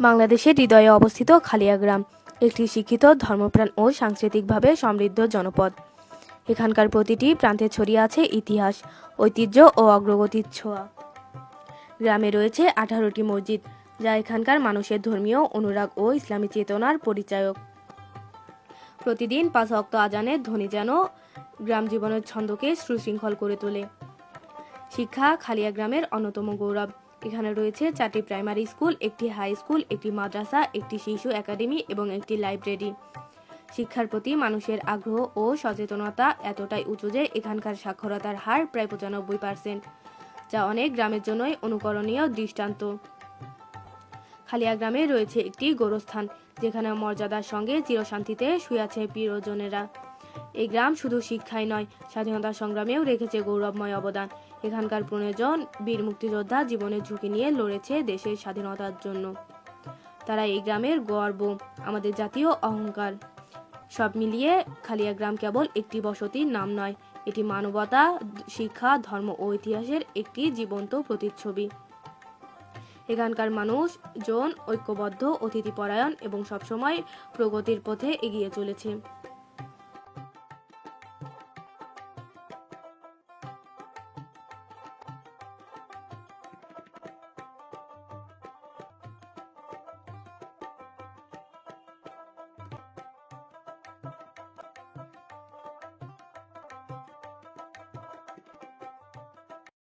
বাংলাদেশের হৃদয়ে অবস্থিত খালিয়া গ্রাম একটি শিক্ষিত, ধর্মপ্রাণ ও সাংস্কৃতিকভাবে সমৃদ্ধ জনপদ। এখানকার প্রতিটি প্রান্তে ছড়িয়ে আছে ইতিহাস, ঐতিহ্য ও অগ্রগতির ছোঁয়া। গ্রামে রয়েছে 18টি মসজিদ, যা এখানকার মানুষের ধর্মীয় অনুরাগ ও ইসলামী চেতনার পরিচায়ক। প্রতিদিন 5 ওয়াক্ত আজানের ধ্বনি যেন গ্রাম জীবনের ছন্দকে সুশৃঙ্খল করে তোলে। শিক্ষা খালিয়া গ্রামের অন্যতম গৌরব। এখানে রয়েছে 4টি প্রাইমারি স্কুল, একটি হাই স্কুল, একটি মাদ্রাসা, একটি শিশু একাডেমি এবং একটি লাইব্রেরি। শিক্ষার প্রতি মানুষের আগ্রহ ও সচেতনতা এতটাই উঁচু যে এখানকার সাক্ষরতার হার প্রায় 95%, যা অনেক গ্রামের জন্যই অনুকরণীয় দৃষ্টান্ত। খালিয়া গ্রামে রয়েছে একটি গোরস্থান, যেখানে মর্যাদার সঙ্গে চিরশান্তিতে শুয়ে আছে প্রিয়জনেরা। এই গ্রাম শুধু শিক্ষাই নয়, স্বাধীনতা সংগ্রামেও রেখেছে গৌরবময় অবদান। এখানকার 15 জন বীর মুক্তিযোদ্ধা জীবনের ঝুঁকি নিয়ে লড়েছে দেশের স্বাধীনতার জন্য। তারা এই গ্রামের গর্ব, আমাদের জাতীয় অহংকার। সব মিলিয়ে খালিয়া গ্রাম কেবল একটি বসতির নাম নয়, এটি মানবতা, শিক্ষা, ধর্ম ও ইতিহাসের একটি জীবন্ত প্রতিচ্ছবি। এখানকার মানুষজন ঐক্যবদ্ধ, অতিথিপরায়ণ এবং সবসময় প্রগতির পথে এগিয়ে চলেছে।